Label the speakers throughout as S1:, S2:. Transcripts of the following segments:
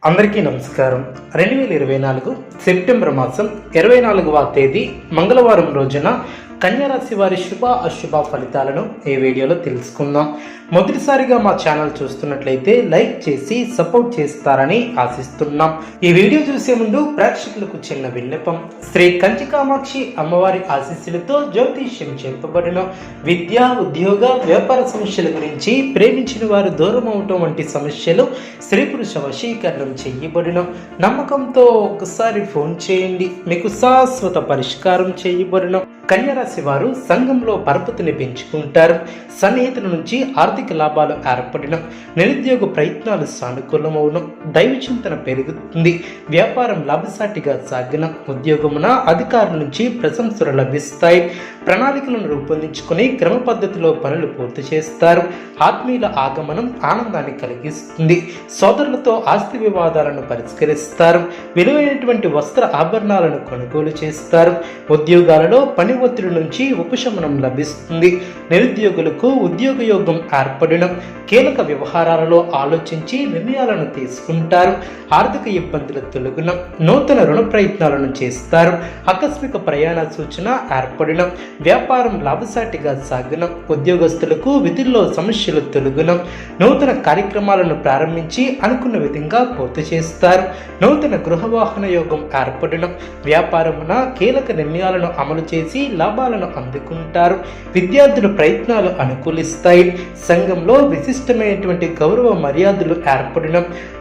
S1: అందరికీ నమస్కారం. 2024 సెప్టెంబర్ మాసం 24వ తేదీ మంగళవారం రోజున కన్యారాశి వారి శుభ అశుభ ఫలితాలను ఈ వీడియోలో తెలుసుకుందాం. మొదటిసారిగా మా ఛానల్ చూస్తున్నట్లయితే లైక్ చేసి సపోర్ట్ చేస్తారని ఆశిస్తున్నాం. ఈ వీడియో చూసే ముందు ప్రేక్షకులకు చిన్న విన్నపం. శ్రీ కంచి కామాక్షి అమ్మవారి ఆశీస్సులతో జ్యోతిష్యం చెప్పబడిన విద్య, ఉద్యోగ, వ్యాపార సమస్యల గురించి, ప్రేమించిన వారు దూరం అవటం వంటి సమస్యలు, స్త్రీ పురుష వశీకరణం చేయబడిన నమ్మకంతో ఒకసారి ఫోన్ చేయండి, మీకు శాశ్వత పరిష్కారం చేయబడిన. కన్యారాశి వారు సంఘంలో పరపతిని పెంచుకుంటారు. సన్నిహితుల నుంచి ఆర్థిక లాభాలు ఏర్పడిన, నిరుద్యోగ ప్రయత్నాలు సానుకూలమవును, దైవ చింతన పెరుగుతుంది, వ్యాపారం లాభసాటిగా సాగిన, ఉద్యోగమున అధికారుల నుంచి ప్రశంసలు లభిస్తాయి, ప్రణాళికలను రూపొందించుకుని క్రమ పద్ధతిలో పనులు పూర్తి చేస్తారు, ఆత్మీయుల ఆగమనం ఆనందాన్ని కలిగిస్తుంది, సోదరులతో ఆస్తి వివాదాలను పరిష్కరిస్తారు, విలువైనటువంటి వస్త్ర ఆభరణాలను కొనుగోలు చేస్తారు, ఉద్యోగాలలో పని ఒత్తిడి నుంచి ఉపశమనం లభిస్తుంది, నిరుద్యోగులకు ఉద్యోగ యోగం ఏర్పడిన, కీలక వ్యవహారాలలో ఆలోచించి నిర్ణయాలను తీసుకుంటారు, ఆర్థిక ఇబ్బందులు తొలగిన, నూతన రుణ ప్రయత్నాలను చేస్తారు, ఆకస్మిక ప్రయాణ సూచన ఏర్పడిన, వ్యాపారం లాభసాటిగా సాగిన, ఉద్యోగస్తులకు విధుల్లో సమస్యలు తొలగిన, నూతన కార్యక్రమాలను ప్రారంభించి అనుకున్న విధంగా పూర్తి చేస్తారు, నూతన గృహవాహన యోగం ఏర్పడిన, వ్యాపారమున కీలక నిర్ణయాలను అమలు చేసి లాభాలను అందుకుంటారు, విద్యార్థుల ప్రయత్నాలు అనుకూలిస్తాయి, సంఘంలో విశిష్టమైనటువంటి గౌరవ మర్యాదలు ఏర్పడిన,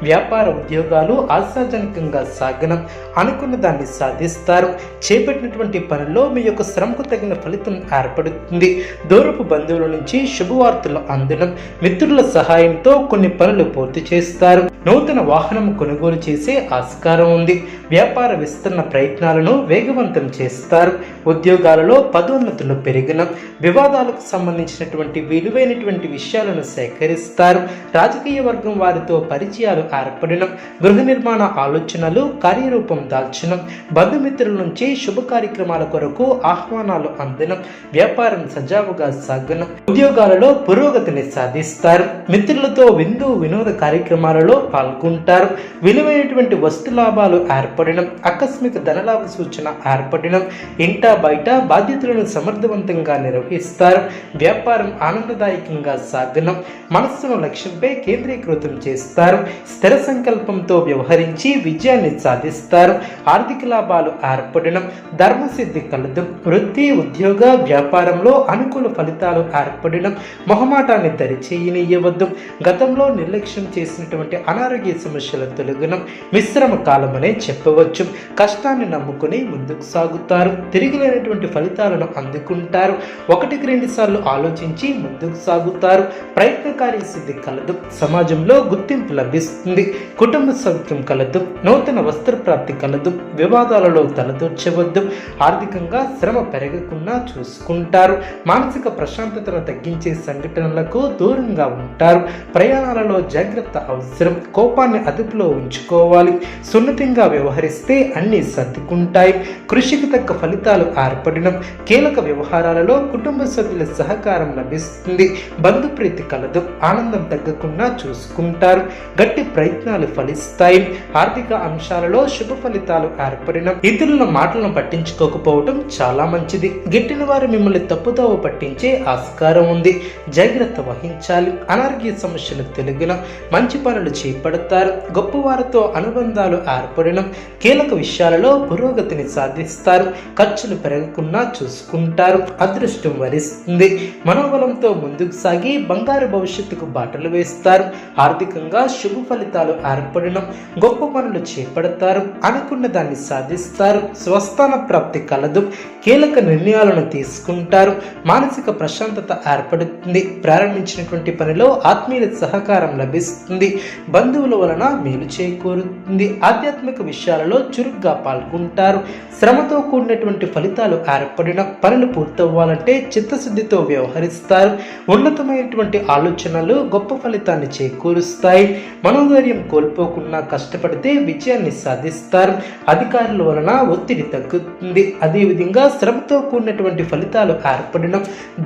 S1: వ్యాపార ఉద్యోగాలు ఆశాజనకంగా సాగిన, అనుకున్న దాన్ని సాధిస్తారు, చేపట్టినటువంటి పనుల్లో మీ యొక్క శ్రమకు తగిన ఫలితం ఏర్పడుతుంది, దూరపు బంధువుల నుంచి శుభవార్తలు అందడం, మిత్రుల సహాయంతో కొన్ని పనులు పూర్తి చేస్తారు, నూతన వాహనం కొనుగోలు చేసే ఆస్కారం ఉంది, వ్యాపార విస్తరణ ప్రయత్నాలను వేగవంతం చేస్తారు, ఉద్యోగాలలో పదోన్నతులు పెరిగిన, వివాదాలకు సంబంధించినటువంటి విలువైనటువంటి విషయాలను సేకరిస్తారు, రాజకీయ వర్గం వారితో పరిచయాలు ఏర్పడిన, గృహ నిర్మాణ ఆలోచనలు కార్యరూపం దాల్చిన, బంధుమిత్రుల నుంచి శుభ కార్యక్రమాల కొరకు ఆహ్వానాలు అందిన, వ్యాపారం సజావుగా సాగన, ఉద్యోగాలలో పురోగతిని సాధిస్తారు, మిత్రులతో విందు వినోద కార్యక్రమాలలో పాల్గొంటారు, విలువైనటువంటి వస్తు లాభాలు ఏర్పడిన, ఆకస్మిక ధనలాభ సూచన ఏర్పడిన, ఇంటా బయట బాధ్యతలను సమర్థవంతంగా నిర్వహిస్తారు, వ్యాపారం ఆనందదాయకంగా సాగనం, మనస్సును లక్ష్యంపై కేంద్రీకృతం చేస్తారు, స్థిర సంకల్పంతో వ్యవహరించి విజయాన్ని సాధిస్తారు, ఆర్థిక లాభాలు ఏర్పడడం, ధర్మసిద్ధి కలదు, వృత్తి, ఉద్యోగ, వ్యాపారంలో అనుకూల ఫలితాలు ఏర్పడడం, మొహమాటాన్ని దరిచేయనీయవద్దు, గతంలో నిర్లక్ష్యం చేసినటువంటి అనారోగ్య సమస్యల తొలగడం, మిశ్రమ కాలమనే చెప్పవచ్చు, కష్టాన్ని నమ్ముకుని ముందుకు సాగుతారు, తిరిగిలేనటువంటి ఫలితాలను అందుకుంటారు, 1-2 సార్లు ఆలోచించి ముందుకు సాగుతారు, ప్రయత్నకారి సిద్ధి కలదు, సమాజంలో గుర్తింపు లభిస్తుంది, కుటుంబ సౌఖ్యం కలదు, నూతన వస్త్ర ప్రాప్తి కలదు, వివాదాలలో తలదూర్చవద్దు, ఆర్థికంగా శ్రమ పెరగకుండా చూసుకుంటారు, మానసిక ప్రశాంతతను తగ్గించే సంఘటనలకు దూరంగా ఉంటారు, ప్రయాణాలలో జాగ్రత్త అవసరం, కోపాన్ని అదుపులో ఉంచుకోవాలి, సున్నితంగా వ్యవహరిస్తే అన్ని సర్దుకుంటాయి, కృషికి తగ్గ ఫలితాలు ఏర్పడిన, కీలక వ్యవహారాలలో కుటుంబ సభ్యుల సహకారం లభిస్తుంది, బంధుప్రీతి కలదు, ఆనందం తగ్గకుండా చూసుకుంటారు, గట్టి ప్రయత్నాలు ఫలిస్తాయి, ఆర్థిక అంశాలలో శుభ ఫలితాలు ఏర్పడిన, ఇతరుల మాటలను పట్టించుకోకపోవటం చాలా మంచిది, గిట్టిన వారు మిమ్మల్ని తప్పుదోవ పట్టించే ఆస్కారం ఉంది, జాగ్రత్త వహించాలి, అనారోగ్య సమస్యలు తొలగిన, మంచి పనులు చేపడతారు, గొప్పవారితో అనుబంధాలు ఏర్పడిన, కీలక విషయాలలో పురోగతిని సాధిస్తారు, ఖర్చులు పెరగకుండా చూసుకుంటారు, అదృష్టం వరిస్తుంది, మనోబలంతో ముందుకు సాగి బంగారు భవిష్యత్తుకు బాటలు వేస్తారు, ఆర్థికంగా శుభ ఫలితాలు ఏర్పడిన, గొప్ప పనులు చేపడతారు, అనుకున్న దాన్ని సాధిస్తారు, స్వస్థాన ప్రాప్తి కలదు, కీలక నిర్ణయాలను తీసుకుంటారు, మానసిక ప్రశాంతత ఏర్పడుతుంది, ప్రారంభించినటువంటి పనిలో ఆత్మీయుల సహకారం లభిస్తుంది, బంధువుల వలన మేలు చేకూరుతుంది, ఆధ్యాత్మిక విషయాలలో చురుగ్గా పాల్గొంటారు, శ్రమతో కూడినటువంటి ఫలితాలు ఏర్పడిన, పనులు పూర్తవ్వాలంటే చిత్తశుద్ధితో వ్యవహరిస్తారు, ఉన్నతమైనటువంటి ఆలోచనలు గొప్ప ఫలితాన్ని చేకూరుస్తాయి, మనోధైర్యం కోల్పోకుండా కష్టపడితే విజయాన్ని సాధిస్తారు, అధికారుల వలన ఒత్తిడి తగ్గుతుంది, అదేవిధంగా శ్రమతో కూడినటువంటి ఫలితాలు ఏర్పడిన,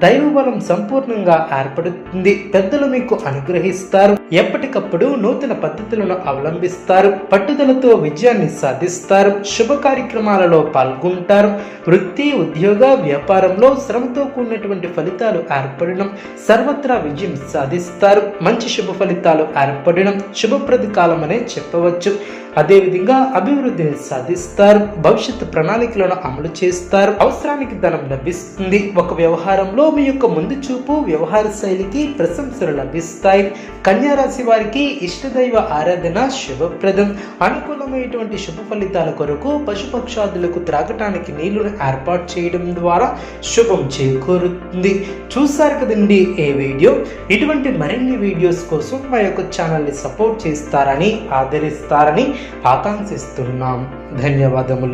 S1: దైవ బలం సంపూర్ణంగా ఏర్పడుతుంది, పెద్దలు మీకు అనుగ్రహిస్తారు, ఎప్పటికప్పుడు నూతన పద్ధతులను అవలంబిస్తారు, పట్టుదలతో విజయాన్ని సాధిస్తారు, శుభ కార్యక్రమాలలో పాల్గొంటారు, వృత్తి ఉద్యోగ వ్యాపారంలో శ్రమతో కూడినటువంటి ఫలితాలు ఏర్పడడం, సర్వత్రా విజయం సాధిస్తారు, మంచి శుభ ఫలితాలు ఏర్పడడం శుభప్రద కాలమనే చెప్పవచ్చు. అదేవిధంగా అభివృద్ధిని సాధిస్తారు, భవిష్యత్తు ప్రణాళికలను అమలు చేస్తారు, అవసరానికి ధనం లభిస్తుంది. ఒక వ్యవహారంలో మీ యొక్క ముందు చూపు వ్యవహార శైలికి ప్రశంసలు లభిస్తాయి. కన్యా రాశి వారికి ఇష్టదైవ ఆరాధన శుభప్రదం. అనుకూలమైనటువంటి శుభ ఫలితాల కొరకు పశుపక్షాదులకు త్రాగటానికి నీళ్లను ఏర్పాటు చేయడం ద్వారా శుభం చేకూరుతుంది. చూసారు కదండి ఈ వీడియో. ఇటువంటి మరిన్ని వీడియోస్ కోసం మా యొక్క ఛానల్ని సపోర్ట్ చేస్తారని ఆదరిస్తారని ఆకాంక్షిస్తున్నాం. ధన్యవాదములు.